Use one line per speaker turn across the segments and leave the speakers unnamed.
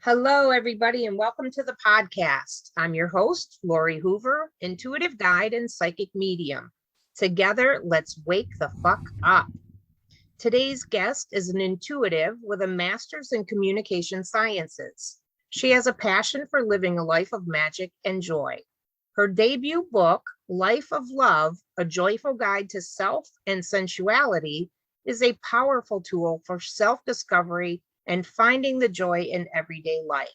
Hello, everybody, and welcome to the podcast. I'm your host, Lori Hoover, intuitive guide and psychic medium. Together, let's wake the fuck up. Today's guest is an intuitive with a master's in communication sciences. She has a passion for living a life of magic and joy. Her debut book, Life of Love, A Joyful Guide to Self and Sensuality, is a powerful tool for self-discovery and finding the joy in everyday life.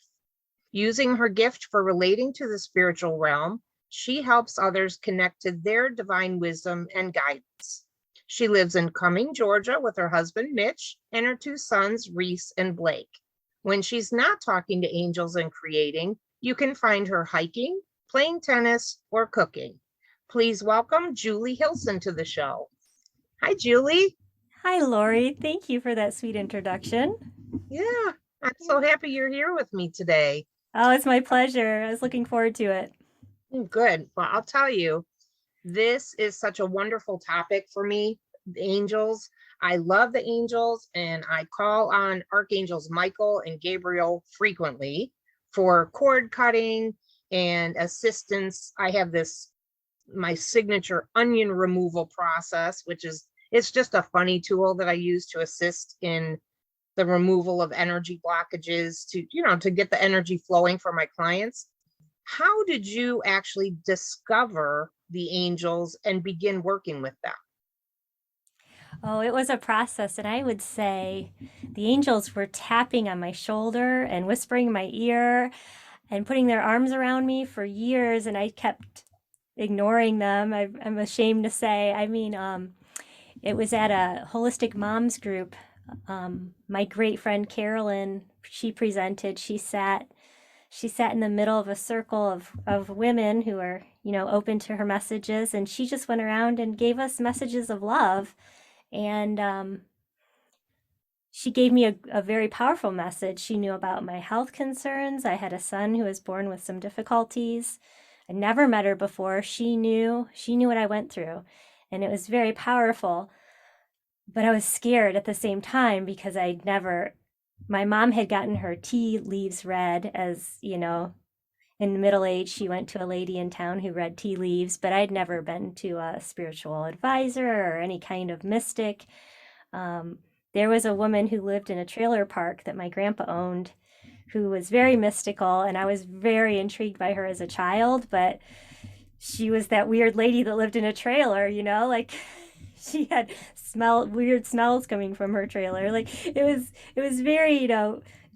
Using her gift for relating to the spiritual realm, she helps others connect to their divine wisdom and guidance. She lives in Cumming, Georgia with her husband, Mitch, and her two sons, Reese and Blake. When she's not talking to angels and creating, you can find her hiking, playing tennis, or cooking. Please welcome Julie Hilsen to the show. Hi, Julie.
Hi, Lori. Thank you for that sweet introduction.
Yeah, I'm so happy you're here with me today.
Oh, it's my pleasure. I was looking forward to it.
Good. Well, I'll tell you, this is such a wonderful topic for me. The angels. I love the angels, and I call on Archangels Michael and Gabriel frequently for cord cutting and assistance. I have my signature onion removal process, which is it's just a funny tool that I use to assist in the removal of energy blockages to get the energy flowing for my clients. How did you actually discover the angels and begin working with them?
Oh, it was a process, and I would say the angels were tapping on my shoulder and whispering in my ear and putting their arms around me for years, and I kept ignoring them. I'm ashamed to say. It was at a holistic moms group. My great friend Carolyn, she presented. She sat in the middle of a circle of women who are, open to her messages, and she just went around and gave us messages of love. And she gave me a very powerful message. She knew about my health concerns. I had a son who was born with some difficulties. I never met her before. She knew what I went through, and it was very powerful. But I was scared at the same time because my mom had gotten her tea leaves read as, in the middle age, she went to a lady in town who read tea leaves, but I'd never been to a spiritual advisor or any kind of mystic. Um, there was a woman who lived in a trailer park that my grandpa owned who was very mystical, and I was very intrigued by her as a child, but she was that weird lady that lived in a trailer, like she had weird smells coming from her trailer. Like it was very,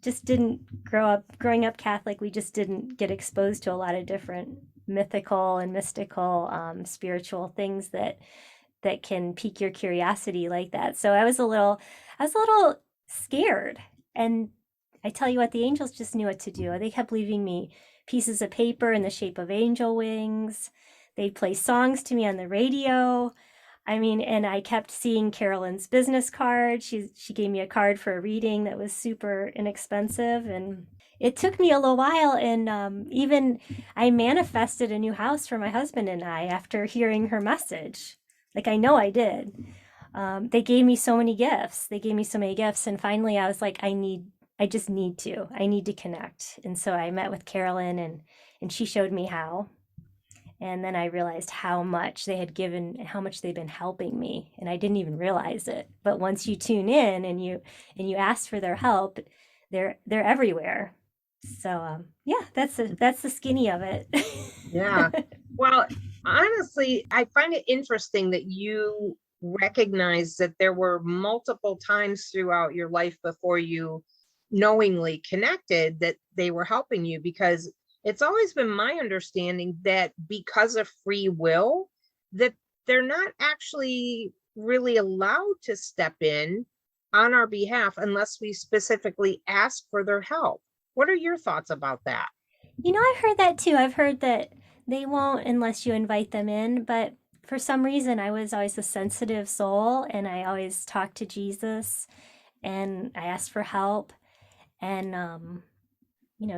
just didn't growing up Catholic, we just didn't get exposed to a lot of different mythical and mystical spiritual things that can pique your curiosity like that. So I was a little scared. And I tell you what, the angels just knew what to do. They kept leaving me pieces of paper in the shape of angel wings. They'd play songs to me on the radio. And I kept seeing Carolyn's business card. She gave me a card for a reading that was super inexpensive, and it took me a little while. And even I manifested a new house for my husband and I after hearing her message. Like I know I did. They gave me so many gifts. They gave me so many gifts, and finally I was like, I just need to. I need to connect. And so I met with Carolyn, and she showed me how. And then I realized how much they had given, how much they've been helping me, and I didn't even realize it. But once you tune in and you ask for their help, they're everywhere. So yeah, that's the skinny of it.
Yeah. Well, honestly, I find it interesting that you recognize that there were multiple times throughout your life before you knowingly connected that they were helping you, because it's always been my understanding that because of free will, that they're not actually really allowed to step in on our behalf unless we specifically ask for their help. What are your thoughts about that?
I've heard that too. I've heard that they won't unless you invite them in, but for some reason I was always a sensitive soul, and I always talked to Jesus, and I asked for help, and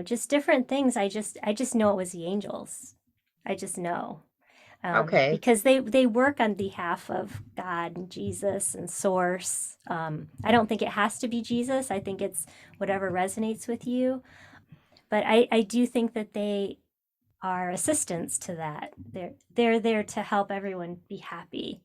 just different things. I just know it was the angels. I just know.
Okay.
Because they work on behalf of God and Jesus and Source. I don't think it has to be Jesus. I think it's whatever resonates with you. But I do think that they are assistants to that. They're there to help everyone be happy.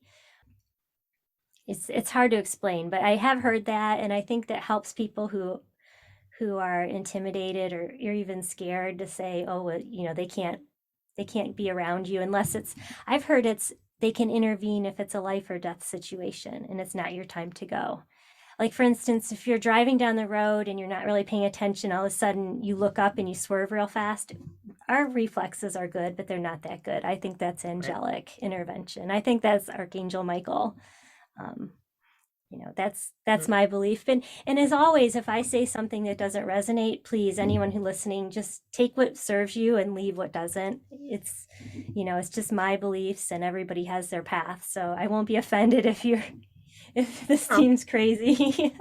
It's hard to explain, but I have heard that, and I think that helps people who are intimidated or you're even scared to say, oh, well, they can't be around you unless I've heard they can intervene if it's a life or death situation and it's not your time to go. Like, for instance, if you're driving down the road and you're not really paying attention, all of a sudden you look up and you swerve real fast. Our reflexes are good, but they're not that good. I think that's
Right.
angelic intervention. I think that's Archangel Michael. Um, that's
Mm.
my belief. And as always, if I say something that doesn't resonate, please, anyone who listening, just take what serves you and leave what doesn't. It's just my beliefs, and everybody has their path. So I won't be offended if this
Oh,
seems crazy.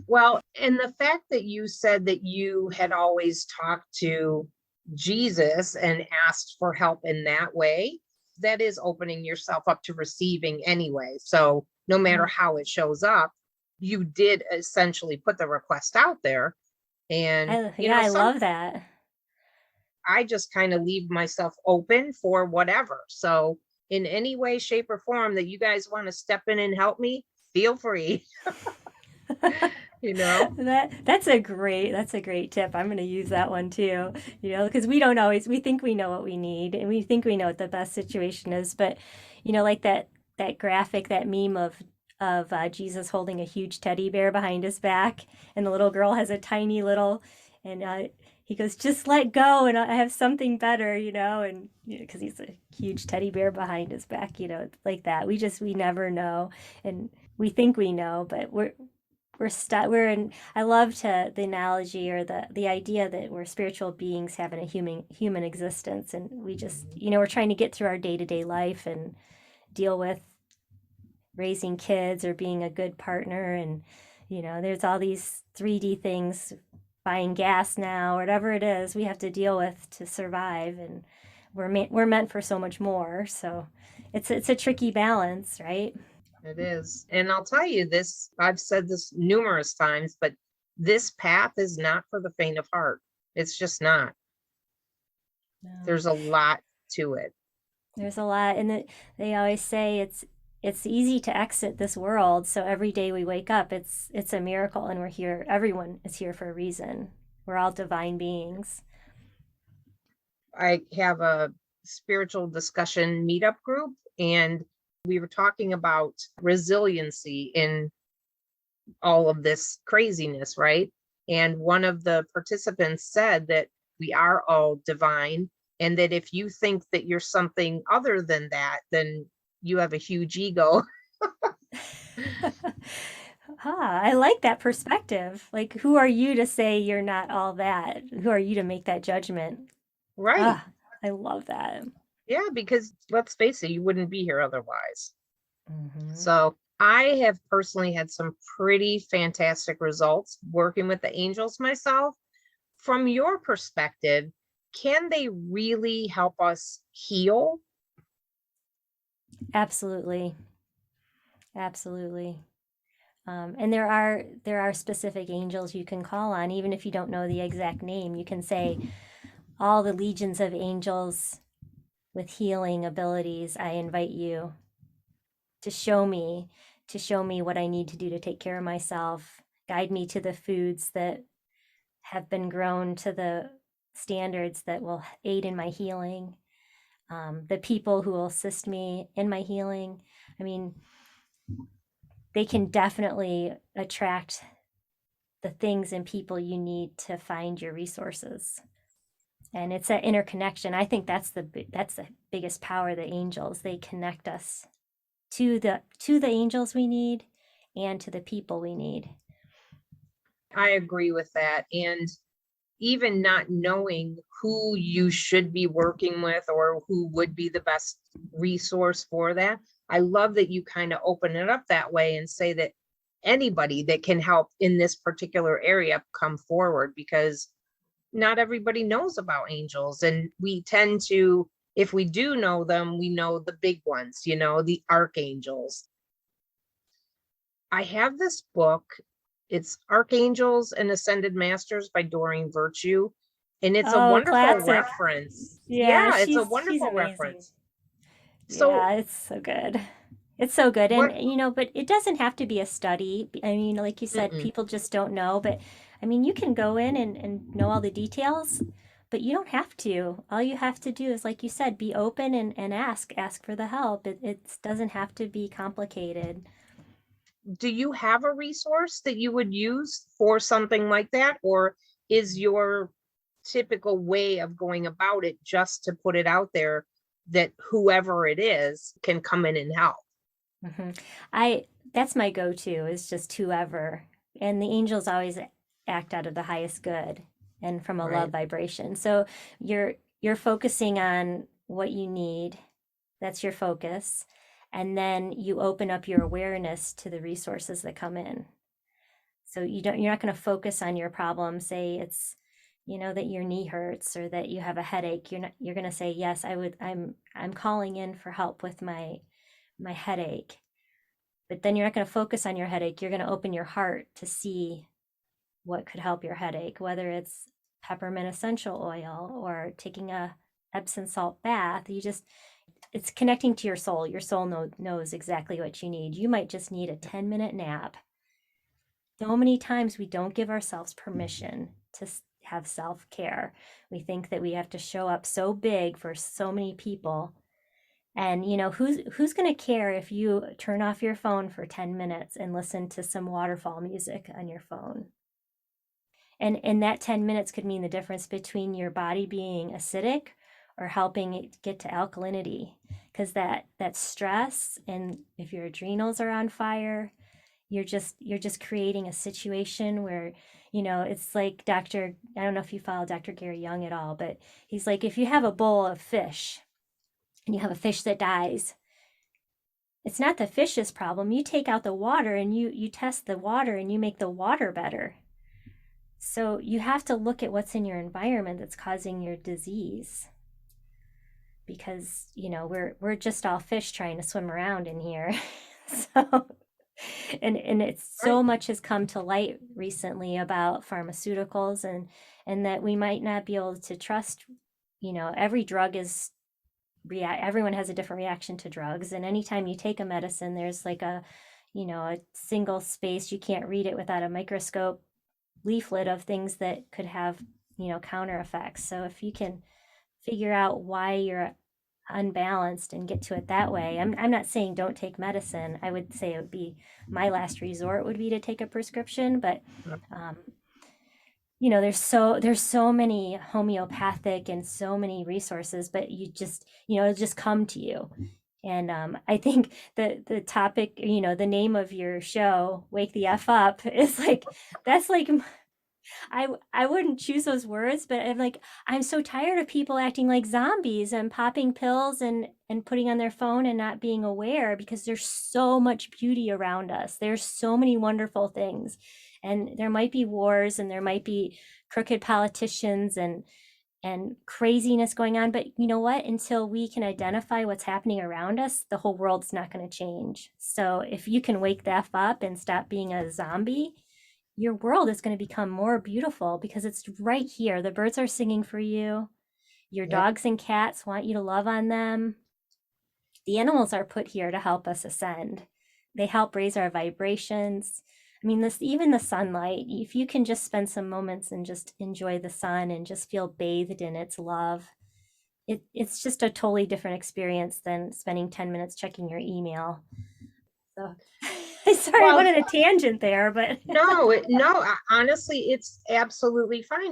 well, and the fact that you said that you had always talked to Jesus and asked for help in that way, that is opening yourself up to receiving anyway. So no matter how it shows up, you did essentially put the request out there. And,
Yeah, I love that.
I just kind of leave myself open for whatever. So in any way, shape, or form that you guys want to step in and help me, feel free, you know?
That's a great tip. I'm going to use that one too. Because we think we know what we need and we think we know what the best situation is, but like that graphic, that meme of Jesus holding a huge teddy bear behind his back, and the little girl has a tiny little, and he goes, "Just let go, and I have something better," and because he's a huge teddy bear behind his back, like that. We never know, and we think we know, but we're stuck. I love the analogy or the idea that we're spiritual beings having a human existence, and we just we're trying to get through our day-to-day life and deal with raising kids or being a good partner, and there's all these 3D things, buying gas now, whatever it is we have to deal with to survive, and we're meant for so much more. So it's a tricky balance, right?
It is. And I'll tell you this, I've said this numerous times, but this path is not for the faint of heart. It's just not.
No.
There's a lot to it.
There's a lot, and they always say it's easy to exit this world. So every day we wake up, it's a miracle, and we're here. Everyone is here for a reason. We're all divine beings.
I have a spiritual discussion meetup group, and we were talking about resiliency in all of this craziness, right? And one of the participants said that we are all divine, and that if you think that you're something other than that, then you have a huge ego.
I like that perspective. Like, who are you to say you're not all that? Who are you to make that judgment?
Right.
Ah, I love that.
Yeah, because let's face it, you wouldn't be here otherwise.
Hmm.
So I have personally had some pretty fantastic results working with the angels myself. From your perspective, can they really help us heal?
Absolutely, absolutely. And there are specific angels you can call on, even if you don't know the exact name. You can say, "All the legions of angels with healing abilities, I invite you to show me what I need to do to take care of myself. Guide me to the foods that have been grown to the standards that will aid in my healing. The people who will assist me in my healing." I mean, they can definitely attract the things and people you need to find your resources. And it's that interconnection. I think that's the biggest power of the angels. They connect us to the angels we need and to the people we need.
I agree with that. And even not knowing who you should be working with or who would be the best resource for that, I love that you kind of open it up that way and say that anybody that can help in this particular area come forward, because not everybody knows about angels. And we tend to, if we do know them, we know the big ones, the archangels. I have this book. It's Archangels and Ascended Masters by Doreen Virtue. And it's a
Oh,
wonderful
classic.
reference.
Yeah,
Yeah, it's a
she's
wonderful
amazing.
reference. So
Yeah, it's so good. It's so good. And
what,
but it doesn't have to be a study. I mean, like you said,
mm-mm.
people just don't know, but I mean, you can go in and know all the details, but you don't have to. All you have to do is, like you said, be open and ask for the help. It doesn't have to be complicated.
Do you have a resource that you would use for something like that? Or is your typical way of going about it just to put it out there that whoever it is can come in and help?
hmm I that's my go-to is just whoever. And the angels always act out of the highest good and from a love
Right.
vibration. So you're focusing on what you need. That's your focus. And then you open up your awareness to the resources that come in. So you're not going to focus on your problem. Say it's, that your knee hurts or that you have a headache. You're going to say, yes, I'm calling in for help with my headache. But then you're not going to focus on your headache. You're going to open your heart to see what could help your headache, whether it's peppermint essential oil or taking a Epsom salt bath. It's connecting to your soul. Your soul knows exactly what you need. You might just need a 10-minute nap. So many times we don't give ourselves permission to have self-care. We think that we have to show up so big for so many people. And who's going to care if you turn off your phone for 10 minutes and listen to some waterfall music on your phone? And that 10 minutes could mean the difference between your body being acidic or helping it get to alkalinity. Because that stress, and if your adrenals are on fire, you're just creating a situation where it's like I don't know if you follow Dr. Gary Young at all, but he's like, if you have a bowl of fish and you have a fish that dies, it's not the fish's problem. You take out the water and you test the water and you make the water better. So you have to look at what's in your environment that's causing your disease, because we're just all fish trying to swim around in here. So and it's
Right.
so much has come to light recently about pharmaceuticals, and that we might not be able to trust. Every drug is everyone has a different reaction to drugs, and anytime you take a medicine, there's like a single space, you can't read it without a microscope leaflet of things that could have counter effects. So if you can figure out why you're unbalanced and get to it that way. I'm not saying don't take medicine. I would say it would be my last resort would be to take a prescription, but um, there's so many homeopathic and so many resources, but you just it'll just come to you. And I think the topic, the name of your show, Wake the F Up, is like, that's like, I wouldn't choose those words, but I'm so tired of people acting like zombies and popping pills and putting on their phone and not being aware, because there's so much beauty around us. There's so many wonderful things. And there might be wars and there might be crooked politicians and craziness going on, but you know what? Until we can identify what's happening around us, the whole world's not going to change. So if you can wake the F up and stop being a zombie, your world is going to become more beautiful because it's right here. The birds are singing for you. Your
Yep.
dogs and cats want you to love on them. The animals are put here to help us ascend. They help raise our vibrations. I mean, even the sunlight, if you can just spend some moments and just enjoy the sun and just feel bathed in its love, it's just a totally different experience than spending 10 minutes checking your email. So, sorry, I went
Well,
on a tangent there, but
no, honestly, it's absolutely fine.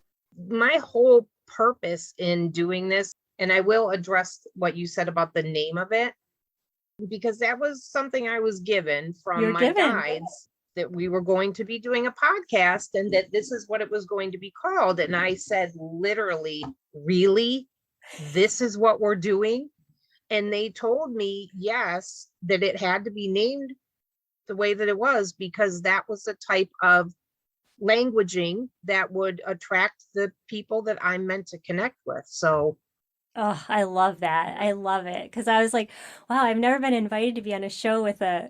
My whole purpose in doing this, and I will address what you said about the name of it, because that was something I was given from
you're
my
given.
guides, that we were going to be doing a podcast and that this is what it was going to be called. And I said, literally, really? This is what we're doing? And they told me, yes, that it had to be named the way that it was, because that was the type of languaging that would attract the people that I'm meant to connect with. So
Oh, I love that. I love it because I was like, wow, I've never been invited to be on a show with a,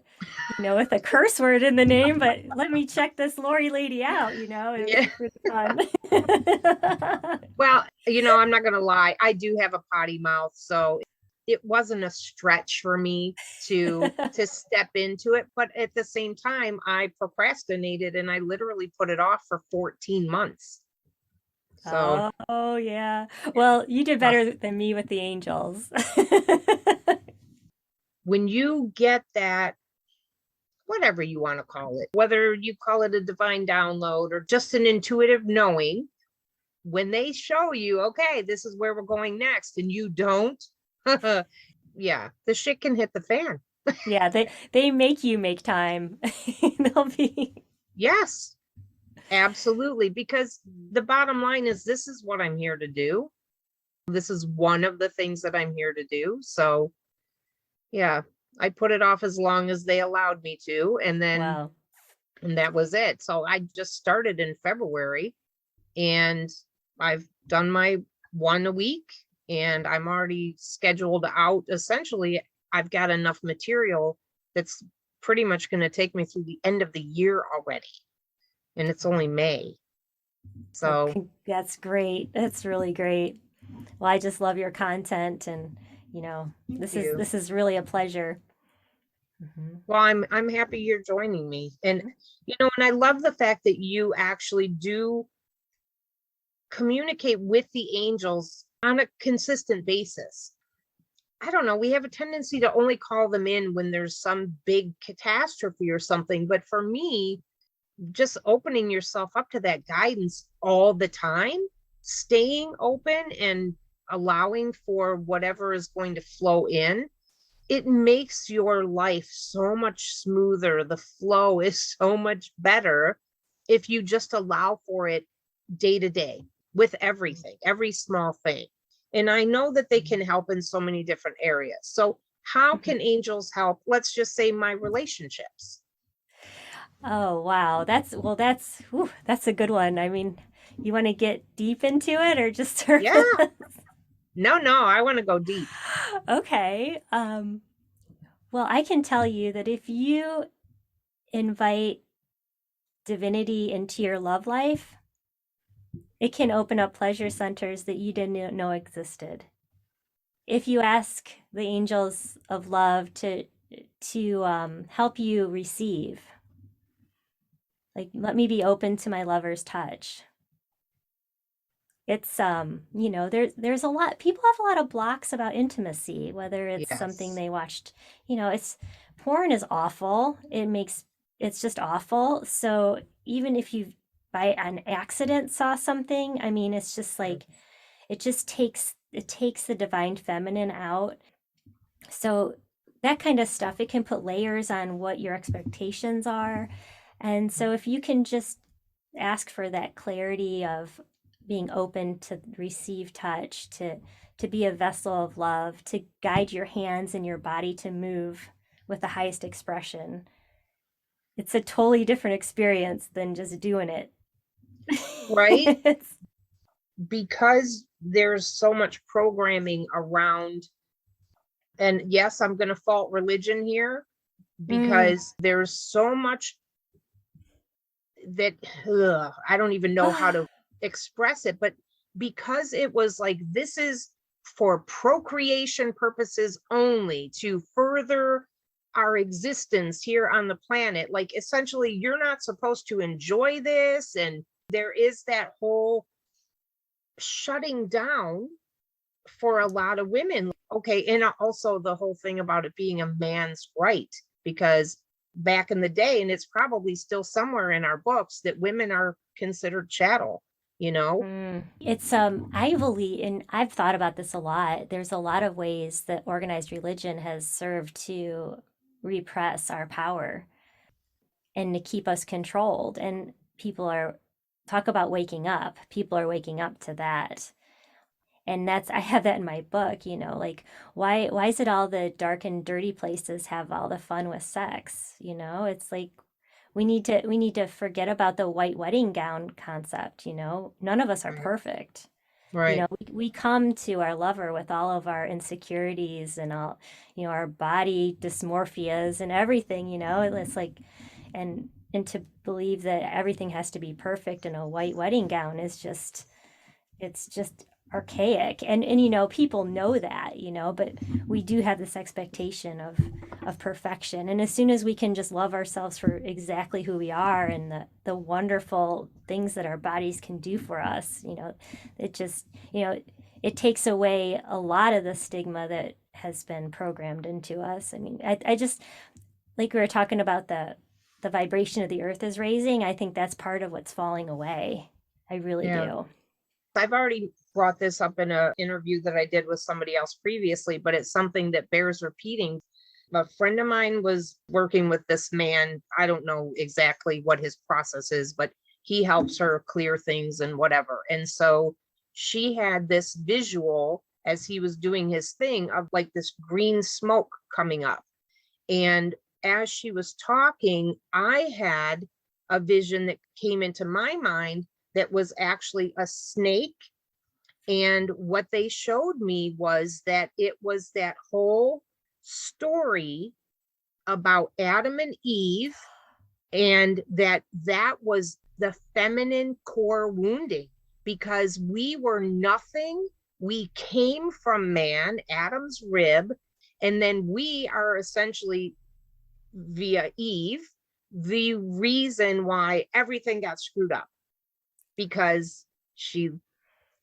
with a curse word in the name, but let me check this Lori lady out, It was
Yeah.
really fun.
Well, I'm not gonna lie. I do have a potty mouth, so it wasn't a stretch for me to step into it. But at the same time, I procrastinated and I literally put it off for 14 months. So
Oh, yeah. Well, you did
uh,
better than me with the angels.
when you get that, whatever you want to call it, whether you call it a divine download or just an intuitive knowing, when they show you, okay, this is where we're going next, and you don't, yeah, the shit can hit the fan.
Yeah, they make you make time. They'll be
Yes, absolutely. Because the bottom line is, this is what I'm here to do. This is one of the things that I'm here to do. So, yeah, I put it off as long as they allowed me to.
wow.
And that was it. So I just started in February and I've done my one a week and I'm already scheduled out. Essentially, I've got enough material that's pretty much going to take me through the end of the year already. And it's only May.
Well,
So
that's great. That's really great. Well, I just love your content and,
thank
this is
you.
this is really a pleasure. Mhm.
Well, I'm happy you're joining me. And I love the fact that you actually do communicate with the angels on a consistent basis. I don't know, we have a tendency to only call them in when there's some big catastrophe or something. But for me, just opening yourself up to that guidance all the time, staying open and allowing for whatever is going to flow in, it makes your life so much smoother. The flow is so much better if you just allow for it day to day with everything, every small thing. And I know that they can help in so many different areas. So, how can angels help? Let's just say my relationships.
Oh, wow. That's a good one. I mean, you want to get deep into it or just
Yeah,
surface?
no, I want to go deep.
Okay. Well, I can tell you that if you invite divinity into your love life, it can open up pleasure centers that you didn't know existed. If you ask the angels of love to help you receive, like let me be open to my lover's touch. It's there's a lot people have a lot of blocks about intimacy, whether it's something
Yes.
they watched, it's porn is awful. It's just awful. So even if you by an accident saw something, I mean, it's just like it takes the divine feminine out. So that kind of stuff, it can put layers on what your expectations are. And so if you can just ask for that clarity of being open to receive touch, to be a vessel of love, to guide your hands and your body to move with the highest expression. It's a totally different experience than just doing it.
Right?
It's,
Because there's so much programming around, and yes, I'm going to fault religion here
mm.
because there's so much that I don't even know how to express it, but because it was like, this is for procreation purposes only to further our existence here on the planet. Like, essentially, you're not supposed to enjoy this. And there is that whole shutting down for a lot of women. Okay. And also the whole thing about it being a man's right, because back in the day, and it's probably still somewhere in our books, that women are considered chattel, you know?
It's I believe, and I've thought about this a lot. There's a lot of ways that organized religion has served to repress our power and to keep us controlled. And people are talk about waking up. People are waking up to that. And that's I have that in my book, like why is it all the dark and dirty places have all the fun with sex? It's like we need to forget about the white wedding gown concept. None of us are
Right.
perfect.
Right.
We come to our lover with all of our insecurities and all, our body dysmorphias and everything, it's like, and to believe that everything has to be perfect in a white wedding gown is just, it's just archaic. And people know that, but we do have this expectation of perfection. And as soon as we can just love ourselves for exactly who we are and the wonderful things that our bodies can do for us, it just, it takes away a lot of the stigma that has been programmed into us. I mean, I just, like we were talking about the vibration of the earth is raising. I think that's part of what's falling away. I really
Yeah.
do.
I've already brought this up in an interview that I did with somebody else previously, but it's something that bears repeating. A friend of mine was working with this man. I don't know exactly what his process is, but he helps her clear things and whatever. And so she had this visual as he was doing his thing of like this green smoke coming up. And as she was talking, I had a vision that came into my mind that was actually a snake. And what they showed me was that it was that whole story about Adam and Eve, and that was the feminine core wounding, because we were nothing. We came from man, Adam's rib, and then we are essentially via Eve the reason why everything got screwed up, because she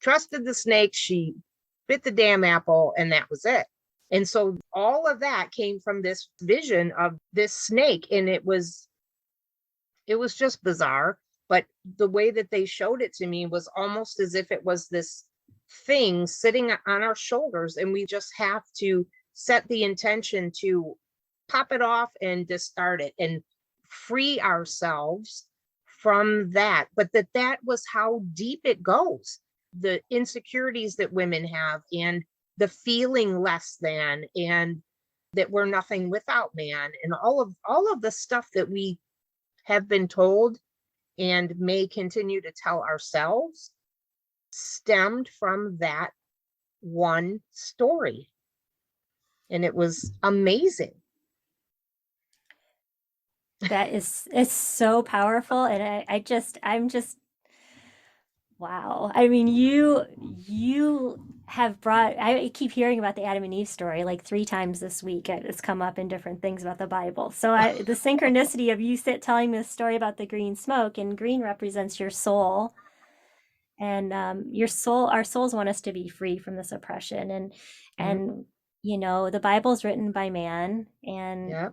trusted the snake, she bit the damn apple, and that was it. And so all of that came from this vision of this snake, and it was just bizarre. But the way that they showed it to me was almost as if it was this thing sitting on our shoulders, and we just have to set the intention to pop it off and discard it and free ourselves from that. But that was how deep it goes. The insecurities that women have, and the feeling less than, and that we're nothing without man, and all of the stuff that we have been told and may continue to tell ourselves stemmed from that one story. And it was amazing.
That is, it's so powerful. And I'm just, wow. I mean, you have brought, I keep hearing about the Adam and Eve story like 3 times this week. It's come up in different things about the Bible. So the synchronicity of you telling me the story about the green smoke, and green represents your soul. And your soul, our souls want us to be free from this oppression. And the Bible's written by man, and
Yeah.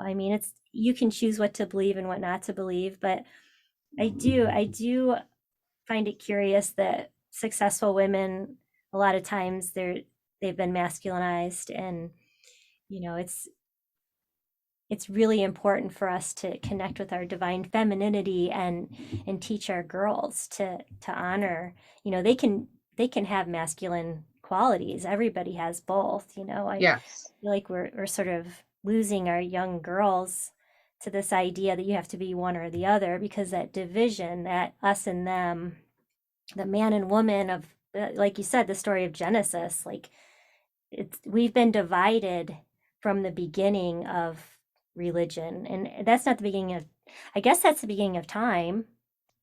I mean, it's, you can choose what to believe and what not to believe, but I do find it curious that successful women, a lot of times they've been masculinized. And it's really important for us to connect with our divine femininity and teach our girls to honor, they can have masculine qualities. Everybody has both. I
Yes.
feel like we're sort of losing our young girls to this idea that you have to be one or the other, because that division, that us and them, the man and woman of, like you said, the story of Genesis, like we've been divided from the beginning of religion. And that's not the beginning of, I guess that's the beginning of time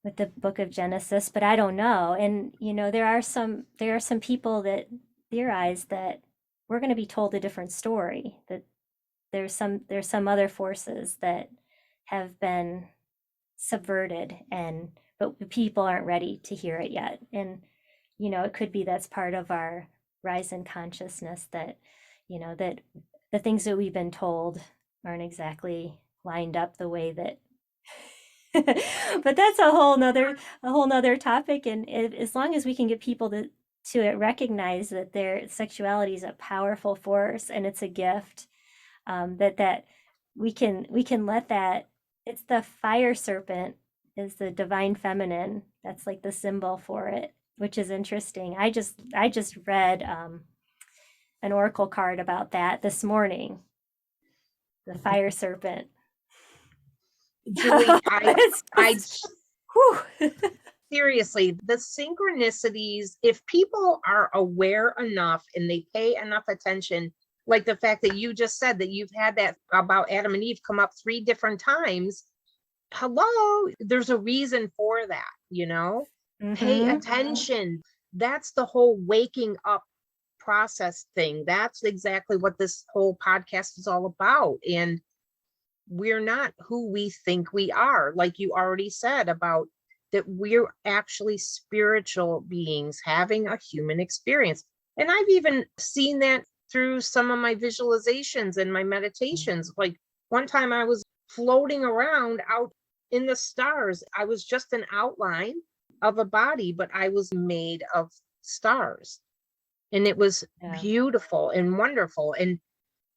with the book of Genesis, but I don't know. And there are some people that theorize that we're going to be told a different story, that there's some other forces that have been subverted, but people aren't ready to hear it yet. And it could be that's part of our rise in consciousness, that the things that we've been told aren't exactly lined up the way that but that's a whole nother topic. And as long as we can get people to recognize that their sexuality is a powerful force and it's a gift, that we can let that, it's the fire serpent is the divine feminine. That's like the symbol for it, which is interesting. I just read an oracle card about that this morning, the fire serpent.
Julie, I
It's
I
just, whew.
seriously, the synchronicities, if people are aware enough and they pay enough attention, like the fact that you just said that you've had that about Adam and Eve come up 3 different times. Hello, there's a reason for that, pay
Mm-hmm.
attention. That's the whole waking up process thing. That's exactly what this whole podcast is all about. And we're not who we think we are, like you already said about that we're actually spiritual beings having a human experience. And I've even seen that through some of my visualizations and my meditations. Like one time I was floating around out in the stars. I was just an outline of a body, but I was made of stars. And it was
Yeah.
beautiful and wonderful. And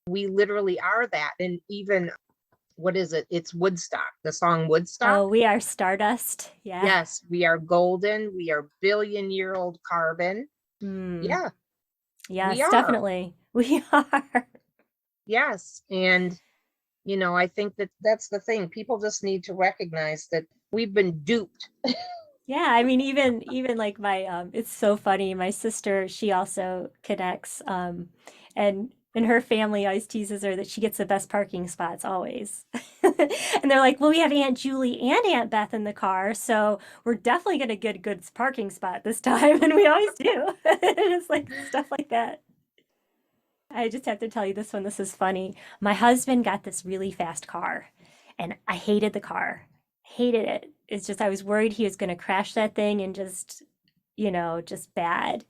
we literally are that. And even, what is it? It's Woodstock, the song Woodstock.
Oh, we are stardust. Yeah.
Yes, we are golden. We are billion-year-old carbon.
Mm.
Yeah, we
Yes,
are.
definitely. We are.
Yes. And, I think that that's the thing. People just need to recognize that we've been duped.
Yeah, I mean, even like my it's so funny. My sister, she also connects, and her family always teases her that she gets the best parking spots always. And they're like, "Well, we have Aunt Julie and Aunt Beth in the car, so we're definitely gonna get a good parking spot this time." And we always do. It's like stuff like that. I just have to tell you this one. This is funny. My husband got this really fast car, and I hated the car. Hated it. It's just I was worried he was going to crash that thing and just, just bad.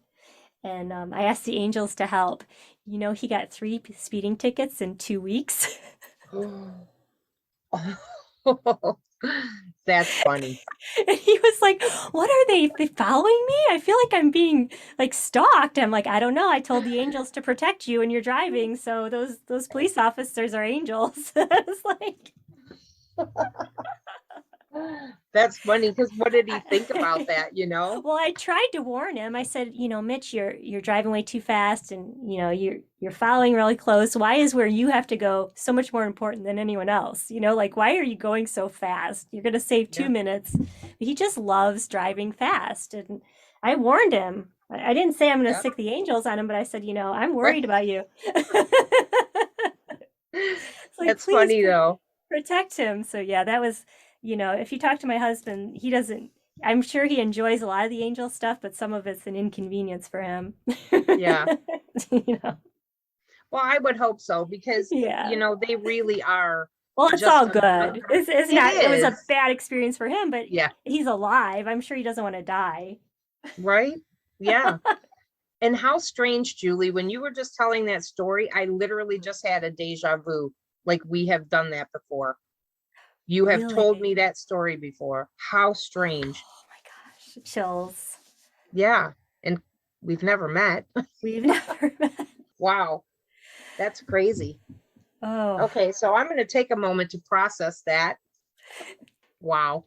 And I asked the angels to help. He got 3 speeding tickets in 2 weeks.
That's funny.
And he was like, "What are they following me? I feel like I'm being like stalked." I'm like, "I don't know. I told the angels to protect you when you're driving, so those police officers are angels." I was like,
That's funny because what did he think about
I,
that,
well, I tried to warn him. I said, "Mitch, you're driving way too fast, and you're following really close. Why is where you have to go so much more important than anyone else? Like why are you going so fast? You're gonna save two
Yeah.
minutes." But he just loves driving fast, and I warned him. I didn't say I'm gonna
Yeah.
sick the angels on him, but I said, I'm
Right.
worried about you. It's like,
That's
please
funny though.
protect him. So yeah, that was, if you talk to my husband, he doesn't, I'm sure he enjoys a lot of the angel stuff, but some of it's an inconvenience for him.
Yeah.
You know,
Well, I would hope so because,
yeah.
they really are
Well, it's all
just
good. It's
it
not, it was a
is.
bad experience for him, but
Yeah.
he's alive. I'm sure he doesn't want to die.
Right. Yeah. And how strange, Julie, when you were just telling that story, I literally just had a deja vu. Like we have done that before. You have told
Really?
me that story before. How strange.
Oh my gosh, chills.
Yeah. And we've never met.
We've never met.
Wow. That's crazy.
Oh,
Okay. So I'm going to take a moment to process that. Wow.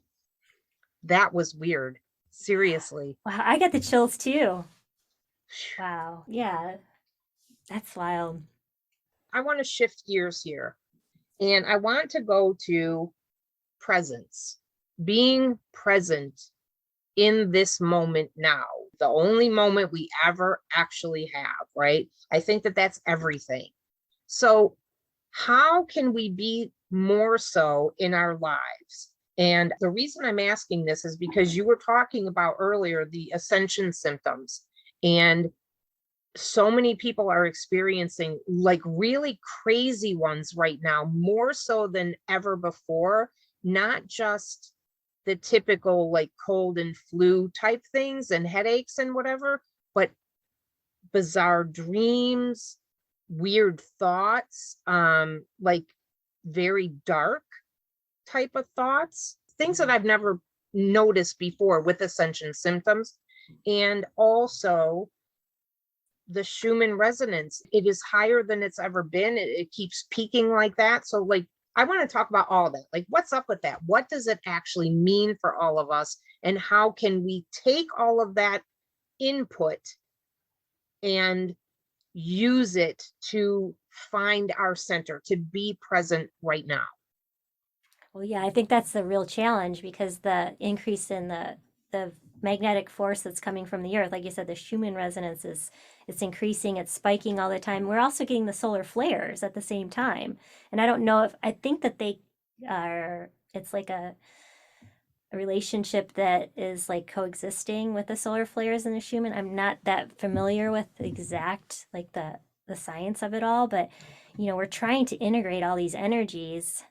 That was weird. Seriously.
wow. I got the chills too. Wow. Yeah, that's wild.
I want to shift gears here and I want to go to presence, being present in this moment now, the only moment we ever actually have, right? I think that that's everything. So, how can we be more so in our lives? And the reason I'm asking this is because you were talking about earlier the ascension symptoms. And so many people are experiencing like really crazy ones right now, more so than ever before, not just the typical like cold and flu type things and headaches and whatever, but bizarre dreams, weird thoughts, like very dark type of thoughts, things that I've never noticed before with ascension symptoms. And also the Schumann resonance, it is higher than it's ever been. It keeps peaking like that. So like I want to talk about all that. Like what's up with that? What does it actually mean for all of us? And how can we take all of that input and use it to find our center, to be present right now?
Well, yeah, I think that's the real challenge because the increase in the magnetic force that's coming from the earth. Like you said, the Schumann resonance is it's increasing, it's spiking all the time. We're also getting the solar flares at the same time. And I don't know if I think that they are it's like a relationship that is like coexisting with the solar flares and the Schumann. I'm not that familiar with the exact like the science of it all, but we're trying to integrate all these energies,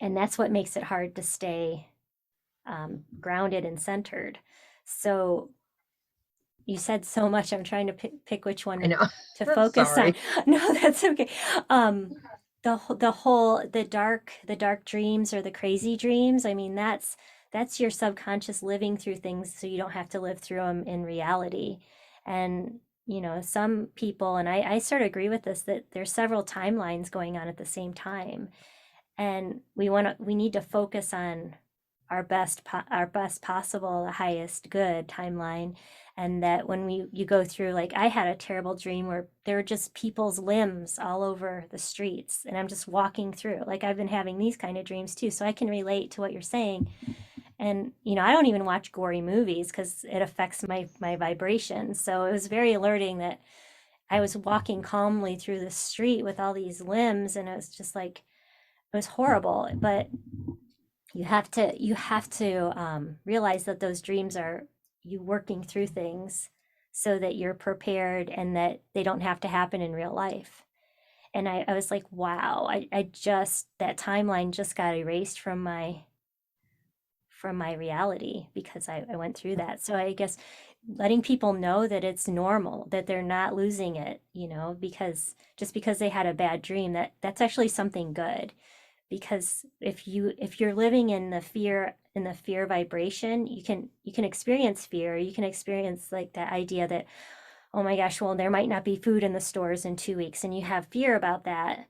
and that's what makes it hard to stay grounded and centered. So you said so much. I'm trying to pick which
I
one
know.
to
I'm
focus on.
sorry.
No, that's okay. The dark dreams or the crazy dreams. I mean, that's your subconscious living through things, so you don't have to live through them in reality. And some people, and I sort of agree with this, that there's several timelines going on at the same time, and we need to focus on our best possible, the highest good timeline. And that when you go through, like I had a terrible dream where there were just people's limbs all over the streets, and I'm just walking through, like I've been having these kind of dreams too, so I can relate to what you're saying. And I don't even watch gory movies because it affects my vibration. So it was very alerting that I was walking calmly through the street with all these limbs, and it was just like it was horrible. But you have to realize that those dreams are you working through things so that you're prepared and that they don't have to happen in real life. And I was like, wow, I just that timeline just got erased from my reality because I went through that. So I guess letting people know that it's normal, that they're not losing it, because just because they had a bad dream, that's actually something good. Because if you're living in the fear vibration, you can experience fear. You can experience like that idea that, oh my gosh, well, there might not be food in the stores in 2 weeks, and you have fear about that.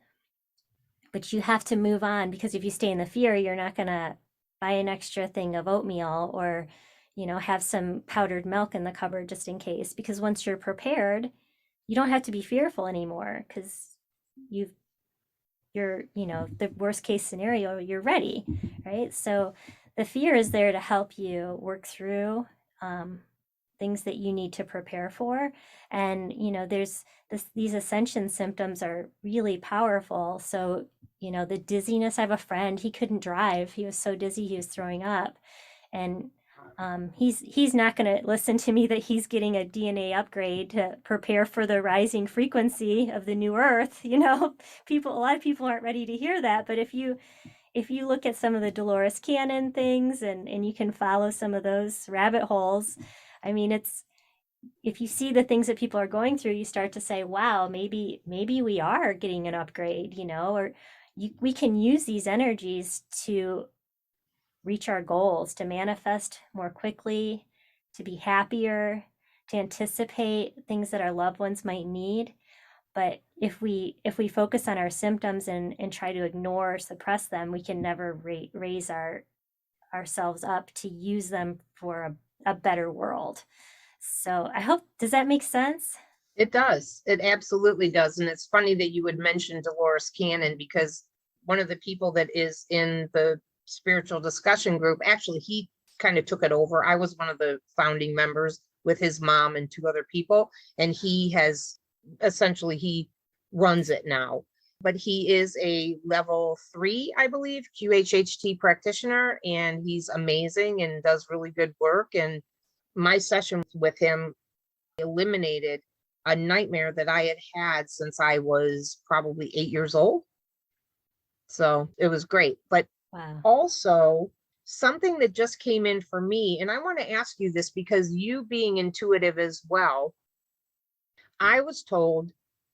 But you have to move on, because if you stay in the fear, you're not going to buy an extra thing of oatmeal, or have some powdered milk in the cupboard just in case, because once you're prepared, you don't have to be fearful anymore, because you've the worst case scenario, you're ready, right? So the fear is there to help you work through things that you need to prepare for. And there's these ascension symptoms are really powerful. So the dizziness, I have a friend, he couldn't drive, he was so dizzy he was throwing up. And he's not going to listen to me that he's getting a DNA upgrade to prepare for the rising frequency of the new Earth. A lot of people aren't ready to hear that. But if you look at some of the Dolores Cannon things, and you can follow some of those rabbit holes, I mean, if you see the things that people are going through, you start to say, wow, maybe we are getting an upgrade, or we can use these energies to reach our goals, to manifest more quickly, to be happier, to anticipate things that our loved ones might need. But if we focus on our symptoms and try to ignore or suppress them, we can never raise ourselves up to use them for a better world. So I hope, does that make sense?
It does. It absolutely does. And it's funny that you would mention Dolores Cannon, because one of the people that is in the spiritual discussion group, actually, he kind of took it over. I was one of the founding members with his mom and two other people. And he runs it now. But he is a level 3, I believe, QHHT practitioner. And he's amazing and does really good work. And my session with him eliminated a nightmare that I had since I was probably 8 years old. So it was great. But
Wow.
also, something that just came in for me, and I want to ask you this because you being intuitive as well, I was told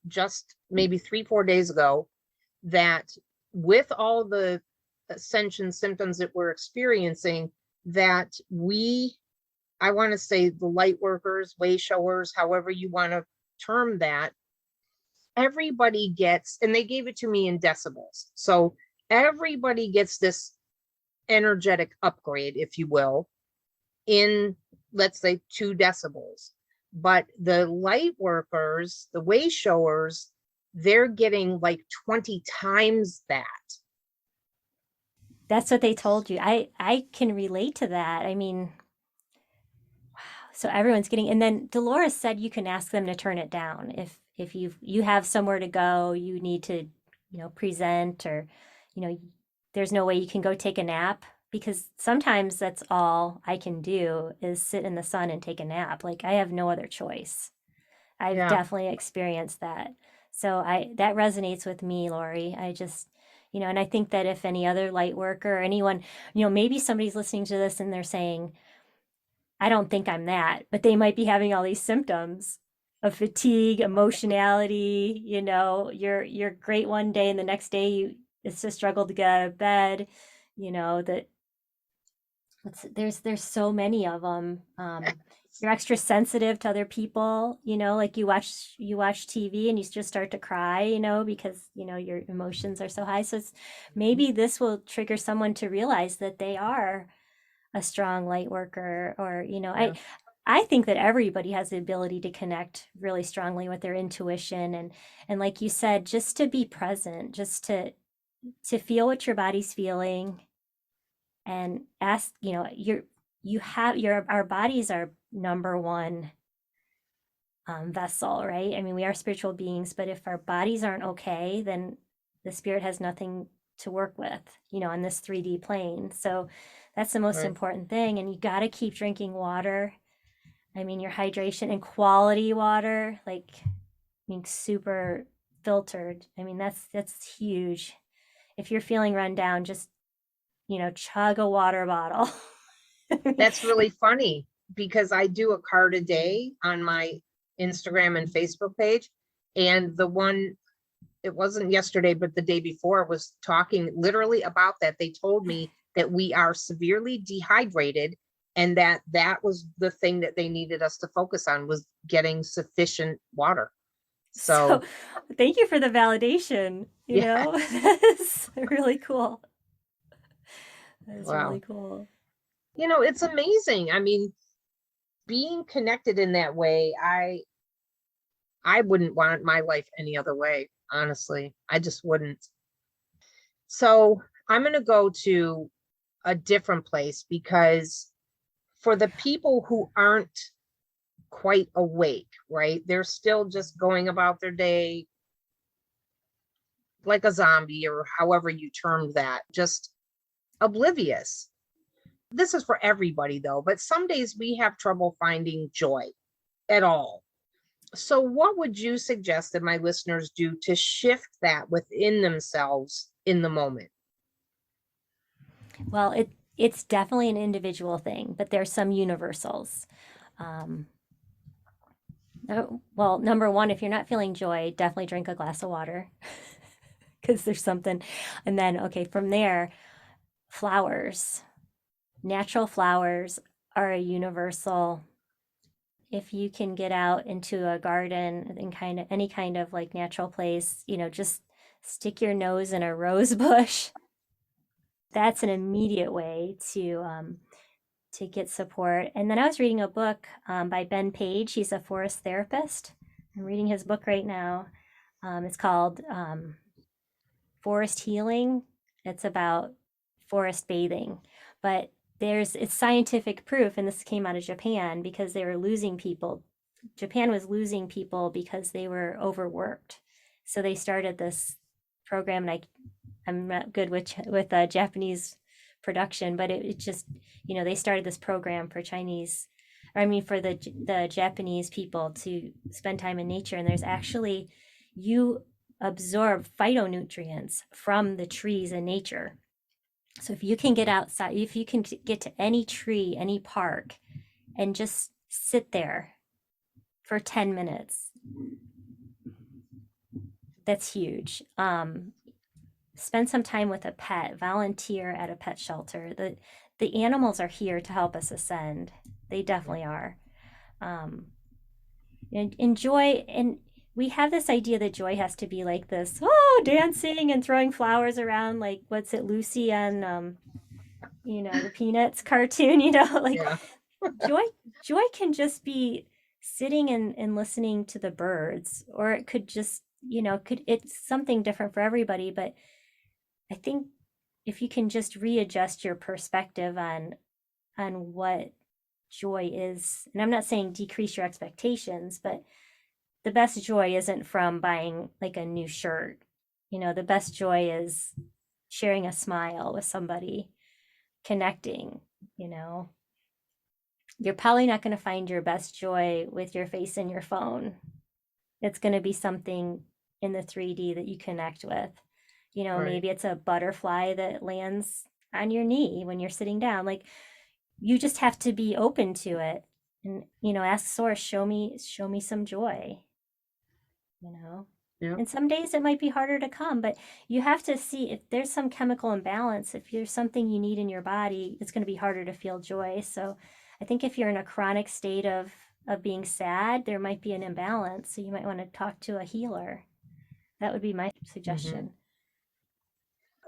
just maybe 3-4 days ago that with all the ascension symptoms that we're experiencing, that I want to say the light workers, way showers, however you want to term that, everybody gets, and they gave it to me in decibels. So everybody gets this energetic upgrade, if you will, in, let's say, 2 decibels. But the light workers, the way showers, they're getting like 20 times that.
That's what they told you. I can relate to that. I mean, So everyone's getting, and then Dolores said you can ask them to turn it down if you have somewhere to go, you need to, present, or, you know, there's no way you can go take a nap, because sometimes that's all I can do is sit in the sun and take a nap. Like I have no other choice. I've
Yeah.
definitely experienced that. So that resonates with me, Lori. I just, and I think that if any other light worker or anyone, maybe somebody's listening to this and they're saying, I don't think I'm that, but they might be having all these symptoms of fatigue, emotionality, you're great one day and the next day it's a struggle to get out of bed, that there's so many of them. You're extra sensitive to other people, like you watch TV and you just start to cry, because your emotions are so high. So maybe this will trigger someone to realize that they are a strong light worker, or
Yeah.
I think that everybody has the ability to connect really strongly with their intuition, and like you said, just to be present, just to feel what your body's feeling, and ask, you have our bodies are number one vessel, right? I mean, we are spiritual beings, but if our bodies aren't okay, then the spirit has nothing to work with, on this 3D plane. So that's the most
Right.
important thing. And you got to keep drinking water. I mean, your hydration and quality water, like being super filtered. I mean, that's huge. If you're feeling run down, just, chug a water bottle.
That's really funny because I do a card a day on my Instagram and Facebook page. And the one, it wasn't yesterday, but the day before, was talking literally about that. They told me that we are severely dehydrated, and that was the thing that they needed us to focus on, was getting sufficient water.
So
So
thank you for the validation,
yeah,
That's really cool. That is really
wow.
cool.
It's amazing. I mean, being connected in that way, I wouldn't want my life any other way, honestly. I just wouldn't. So I'm going to go to a different place, because for the people who aren't quite awake, right? They're still just going about their day like a zombie, or however you termed that, just oblivious. This is for everybody though, but some days we have trouble finding joy at all. So, what would you suggest that my listeners do to shift that within themselves in the moment?
Well, it's definitely an individual thing, but there's some universals. Um, well, number one, if you're not feeling joy, definitely drink a glass of water because there's something. And then, okay, from there, flowers, natural flowers are a universal. If you can get out into a garden and kind of any kind of like natural place, just stick your nose in a rose bush. That's an immediate way to get support. And then I was reading a book by Ben Page. He's a forest therapist. I'm reading his book right now. It's called Forest Healing. It's about forest bathing, but it's scientific proof, and this came out of Japan because they were losing people. Japan was losing people because they were overworked. So they started this program, and I'm not good with Japanese production, but it just, they started this program for Chinese, or I mean for the Japanese people to spend time in nature. And there's actually, you absorb phytonutrients from the trees in nature. So if you can get outside, if you can get to any tree, any park, and just sit there for 10 minutes, that's huge. Spend some time with a pet, volunteer at a pet shelter. The animals are here to help us ascend. They definitely are. And enjoy, and we have this idea that joy has to be like this, dancing and throwing flowers around, like what's it, Lucy on the Peanuts cartoon, like
Yeah.
joy can just be sitting and listening to the birds, or it could just, it's something different for everybody. But I think if you can just readjust your perspective on what joy is, and I'm not saying decrease your expectations, but the best joy isn't from buying like a new shirt. The best joy is sharing a smile with somebody, connecting, you know. You're probably not going to find your best joy with your face in your phone. It's going to be something in the 3D that you connect with.
Right.
Maybe it's a butterfly that lands on your knee when you're sitting down. Like, you just have to be open to it and, ask source, show me some joy, you know.
Yeah.
And some days it might be harder to come, but you have to see if there's some chemical imbalance. If there's something you need in your body, it's going to be harder to feel joy. So I think if you're in a chronic state of being sad, there might be an imbalance. So you might want to talk to a healer. That would be my
Hmm.
suggestion.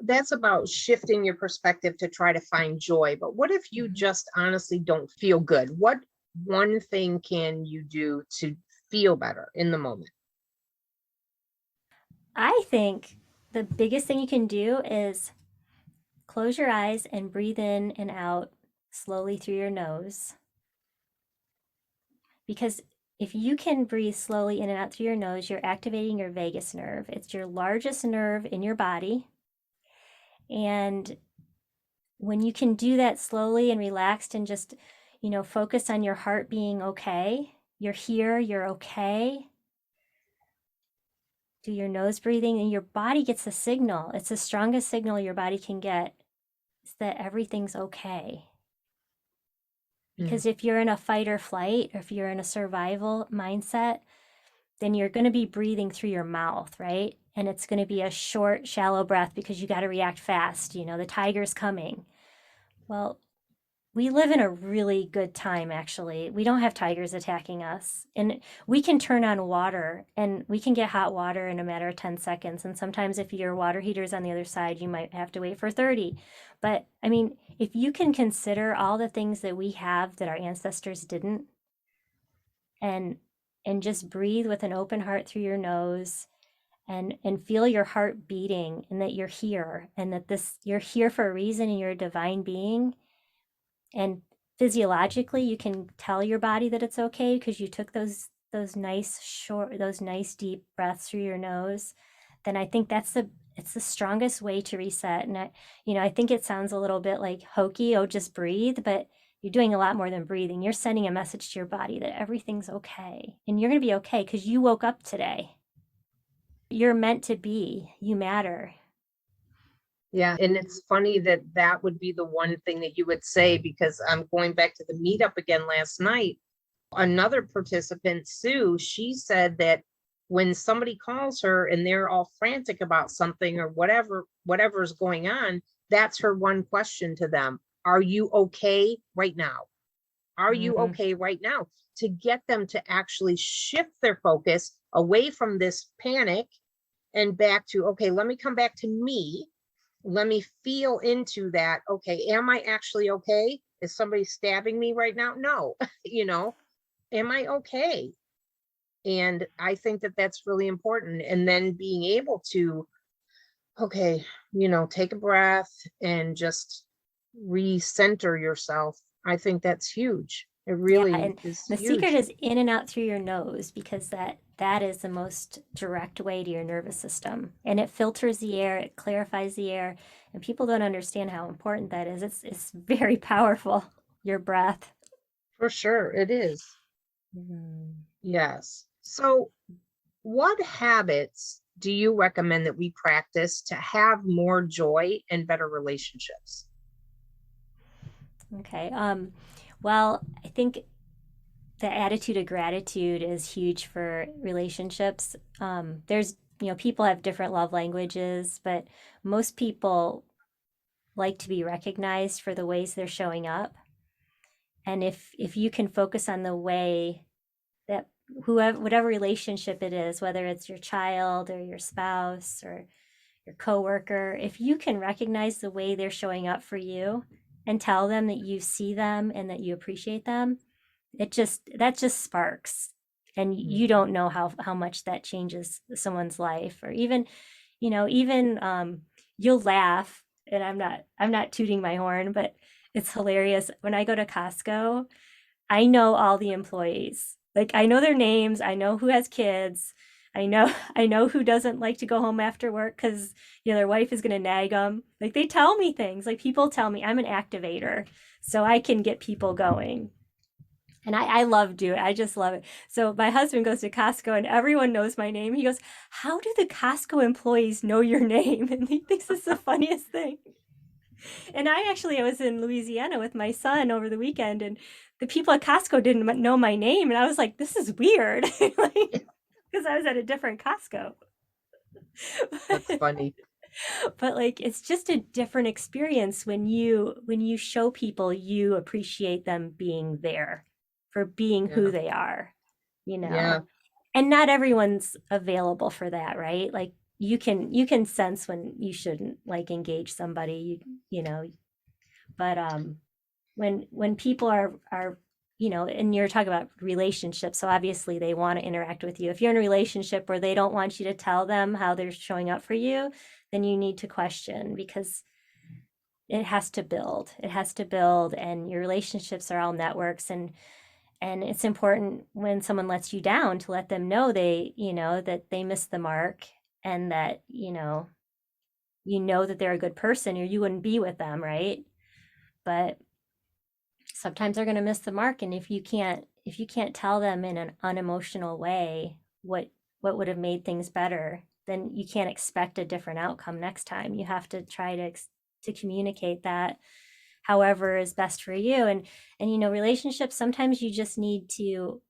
That's about shifting your perspective to try to find joy. But what if you
Mhm.
just honestly don't feel good? What one thing can you do to feel better in the moment?
I think the biggest thing you can do is close your eyes and breathe in and out slowly through your nose. Because if you can breathe slowly in and out through your nose, you're activating your vagus nerve. It's your largest nerve in your body. And when you can do that slowly and relaxed and just, focus on your heart being okay, you're here, you're okay. Do your nose breathing, and your body gets a signal. It's the strongest signal your body can get. It's that everything's okay.
Mm.
Because if you're in a fight or flight, or if you're in a survival mindset, then you're going to be breathing through your mouth, right? And it's going to be a short, shallow breath because you got to react fast. The tiger's coming. Well, we live in a really good time, actually. We don't have tigers attacking us. And we can turn on water and we can get hot water in a matter of 10 seconds. And sometimes, if your water heater's on the other side, you might have to wait for 30. But I mean, if you can consider all the things that we have that our ancestors didn't, and just breathe with an open heart through your nose, and feel your heart beating, and that you're here, and that you're here for a reason, and you're a divine being. And physiologically you can tell your body that it's okay because you took those nice deep breaths through your nose. Then I think it's the strongest way to reset. And I think it sounds a little bit like hokey, oh, just breathe, but you're doing a lot more than breathing. You're sending a message to your body that everything's okay, and you're going to be okay because you woke up today. You're meant to be. You matter.
Yeah. And it's funny that that would be the one thing that you would say, because I'm going back to the meetup again last night. Another participant, Sue, she said that when somebody calls her and they're all frantic about something or whatever's going on, that's her one question to them. Are you okay right now? Are you
Mm,
okay right now? To get them to actually shift their focus away from this panic and back to, okay, let me come back to me. Let me feel into that. Okay, am I actually okay? Is somebody stabbing me right now? No, am I okay? And I think that that's really important. And then being able to, okay, take a breath and just recenter yourself. I think that's huge. It
yeah,
really
and
is
the secret
huge.
is in and out through your nose, because that is the most direct way to your nervous system, and it filters the air, it clarifies the air, and people don't understand how important that is. It's very powerful. Your breath.
For sure, it is.
Mhm.
Yes. So, what habits do you recommend that we practice to have more joy and better relationships?
Okay. Well, I think the attitude of gratitude is huge for relationships. There's, people have different love languages, but most people like to be recognized for the ways they're showing up. And if you can focus on the way that whoever whatever relationship it is, whether it's your child or your spouse or your coworker, if you can recognize the way they're showing up for you and tell them that you see them and that you appreciate them, that just sparks. And you
Mhm.
don't know how much that changes someone's life. Or even you'll laugh, and I'm not tooting my horn, but it's hilarious when I go to Costco. I know all the employees. Like I know their names, I know who has kids. I know who doesn't like to go home after work cuz their wife is going to nag them. Like they tell me things. Like people tell me I'm an activator, so I can get people going. And I love doing it. I just love it. So my husband goes to Costco and everyone knows my name. He goes, "How do the Costco employees know your name?" And he thinks it's the funniest thing. And I was in Louisiana with my son over the weekend, and the people at Costco didn't know my name, and I was like, "This is weird," like because I was at a different Costco.
That's funny.
But like, it's just a different experience when you show people you appreciate them being there for being who
Yeah.
they are, you
Yeah.
know. And not everyone's available for that, right? Like you can sense when you shouldn't like engage somebody, you know, but when people are and you're talking about relationships, so obviously they want to interact with you. If you're in a relationship where they don't want you to tell them how they're showing up for you, then you need to question, because it has to build, and your relationships are all networks, and it's important when someone lets you down to let them know that they missed the mark, and that that they're a good person, or you wouldn't be with them, right? But sometimes they're going to miss the mark, and if you can't tell them in an unemotional way what would have made things better, then you can't expect a different outcome next time. You have to try to communicate that however is best for you. And relationships, sometimes you just need to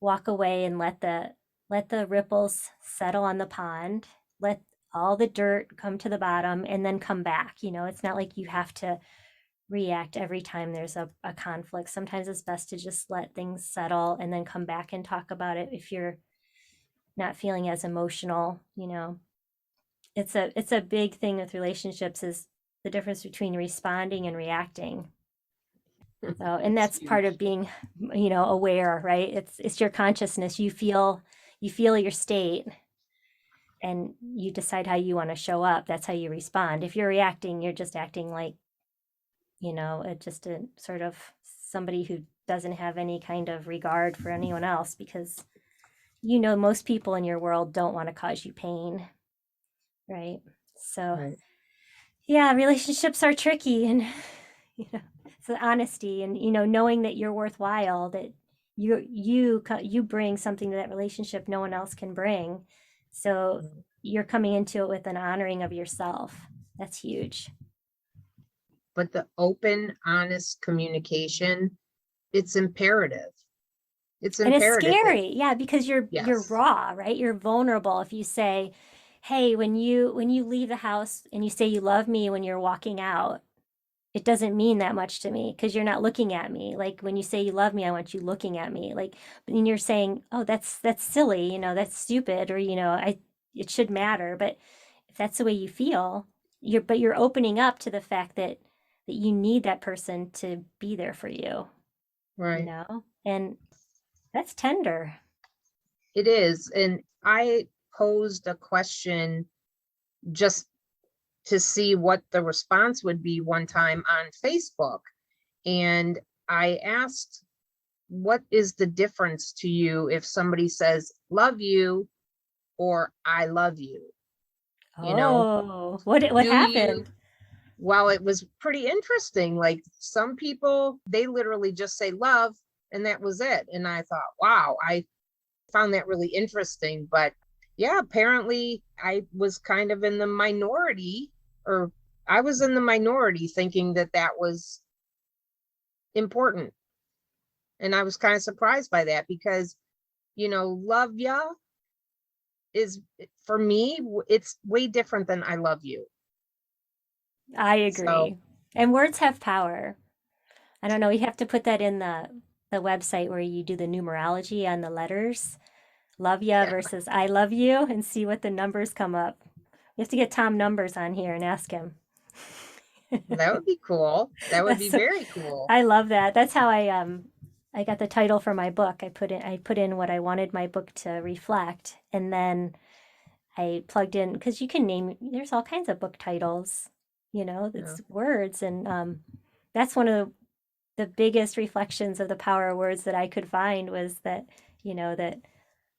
walk away and let the ripples settle on the pond, let all the dirt come to the bottom, and then come back. It's not like you have to react every time there's a conflict. Sometimes it's best to just let things settle and then come back and talk about it if you're not feeling as emotional. It's a big thing with relationships, is the difference between responding and reacting. So, and
It's
that's part of
huge.
being aware, right? It's your consciousness. You feel your state, and you decide how you want to show up. That's how you respond. If you're reacting, you're just acting like just a sort of somebody who doesn't have any kind of regard for anyone else, because most people in your world don't want to cause you pain, right? So,
Right.
yeah, relationships are tricky, and it's the honesty, and knowing that you're worthwhile, that you bring something to that relationship no one else can bring. So
Right.
you're coming into it with an honoring of yourself. That's huge.
But the open, honest communication, it's imperative. It's
And it's
imperative.
scary, yeah, because you're
Yes.
raw, right? You're vulnerable. If you say, "Hey, when you leave the house and you say you love me when you're walking out, it doesn't mean that much to me because you're not looking at me. Like when you say you love me, I want you looking at me." Like, and you're saying, "Oh, that's silly, that's stupid," or I it should matter. But if that's the way you feel, you're opening up to the fact that you need that person to be there for
Right.
and that's tender.
It is. And I posed a question just to see what the response would be one time on Facebook. And I asked, what is the difference to you if somebody says, love you or I love you? You know,
Oh, what
do you?
happened?
Well, it was pretty interesting. Like some people, they literally just say love and that was it. And I thought, wow, I found that really interesting. But yeah, apparently I was kind of in the minority, or I was in the minority thinking that that was important. And I was kind of surprised by that because, love ya is, for me, it's way different than I love you.
I
So,
agree. And words have power. I don't know. You have to put that in the website where you do the numerology on the letters. Love ya
yeah,
versus I love you, and see what the numbers come up. You have to get Tom Numbers on here and ask him.
that would be cool. That would be
That's
very cool.
I love that. That's how I got the title for my book. I put in what I wanted my book to reflect, and then I plugged in, because you can name, there's all kinds of book titles,
Yeah.
that's words, and that's one of the biggest reflections of the power of words that I could find was that, that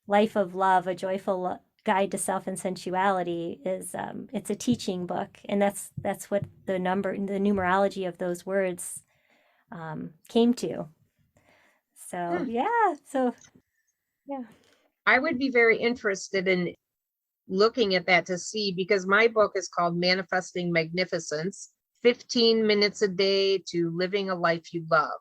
Life of Love, a joyful guide to self and sensuality is it's a teaching book, and that's what the numerology of those words came to. So yeah.
I would be very interested in looking at that to see, because my book is called Manifesting Magnificence, 15 minutes a day to living a life you love.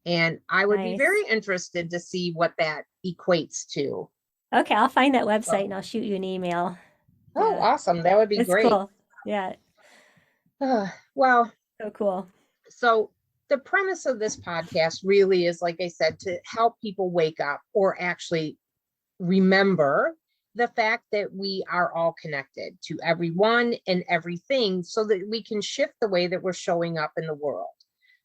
And I would be
Nice.
very interested to see what that equates to.
Okay, I'll find that website and I'll shoot you an email.
Oh,
Yeah.
awesome. That would be
It's
great.
cool. Yeah.
Well,
So cool.
so the premise of this podcast really is, like I said, to help people wake up or actually remember the fact that we are all connected to everyone and everything, so that we can shift the way that we're showing up in the world.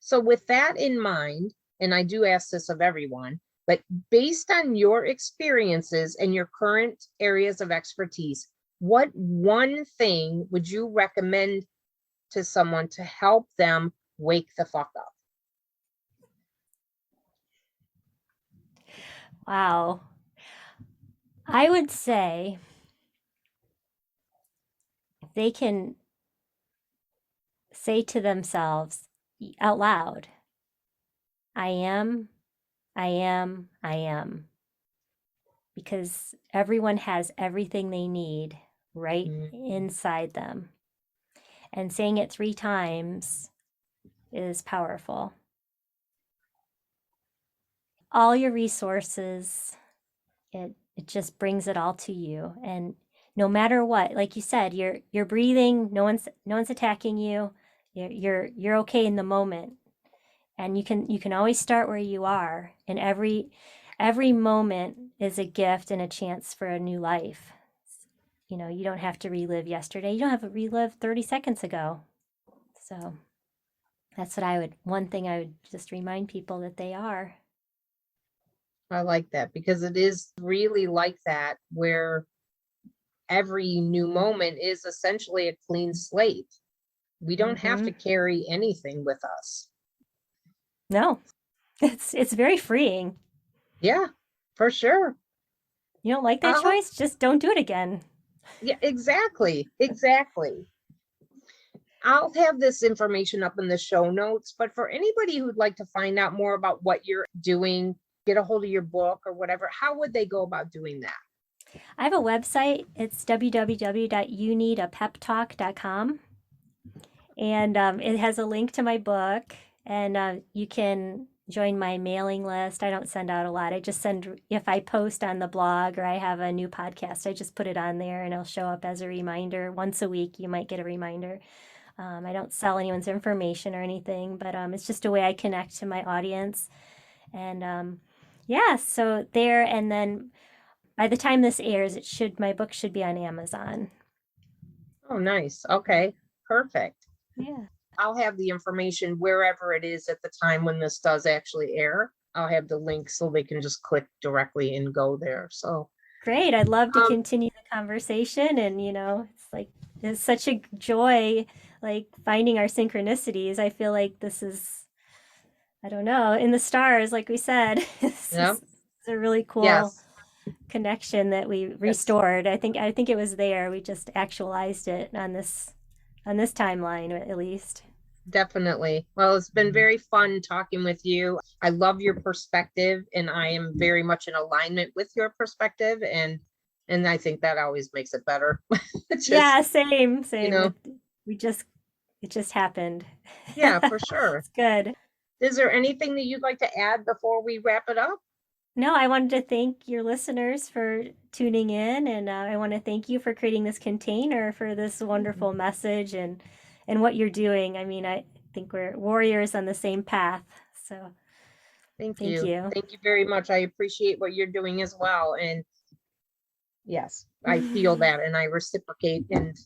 So with that in mind, and I do ask this of everyone, but based on your experiences and your current areas of expertise, what one thing would you recommend to someone to help them wake the fuck up?
Wow. I would say if they can say to themselves out loud, I am, I am, I am. Because everyone has everything they need right inside them. And saying it 3 times is powerful. All your resources, it just brings it all to you. And no matter what, like you said, you're breathing, no one's attacking you. You're okay in the moment. And you can always start where you are. And every moment is a gift and a chance for a new life. You don't have to relive yesterday. You don't have to relive 30 seconds ago. So that's one thing I would just remind people that they are.
I like that, because it is really like that, where every new moment is essentially a clean slate. We don't have to carry anything with us.
No, it's very freeing.
Yeah, for sure.
You don't like that choice? Just don't do it again.
Yeah, exactly. I'll have this information up in the show notes, but for anybody who'd like to find out more about what you're doing, get a hold of your book or whatever, how would they go about doing that?
I have a website. It's www.youneedapeptalk.com. And it has a link to my book, and you can join my mailing list. I don't send out a lot. I just send, if I post on the blog or I have a new podcast, I just put it on there and it'll show up as a reminder. Once a week, you might get a reminder. I don't sell anyone's information or anything, but it's just a way I connect to my audience. And so there, and then by the time this airs, my book should be on Amazon.
Oh, nice. Okay, perfect.
Yeah.
I'll have the information wherever it is at the time when this does actually air. I'll have the link so they can just click directly and go there. So
great. I'd love to continue the conversation. And, it's such a joy, like finding our synchronicities. I feel like this is, I don't know, in the stars, like we said. It's a really cool connection that we restored. I think it was there. We just actualized it on this timeline, at least.
Definitely. Well, it's been very fun talking with you. I love your perspective, and I am very much in alignment with your perspective, and I think that always makes it better.
Same. It just happened.
Yeah, for sure.
It's good.
Is there anything that you'd like to add before we wrap it up?
No, I wanted to thank your listeners for tuning in, and I want to thank you for creating this container for this wonderful message and what you're doing. I mean, I think we're warriors on the same path. So
thank you. Thank you very much. I appreciate what you're doing as well. And yes, I feel that, and I reciprocate. And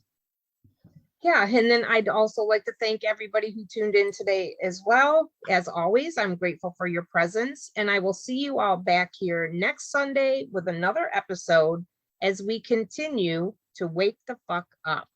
then I'd also like to thank everybody who tuned in today as well. As always, I'm grateful for your presence, and I will see you all back here next Sunday with another episode as we continue to wake the fuck up.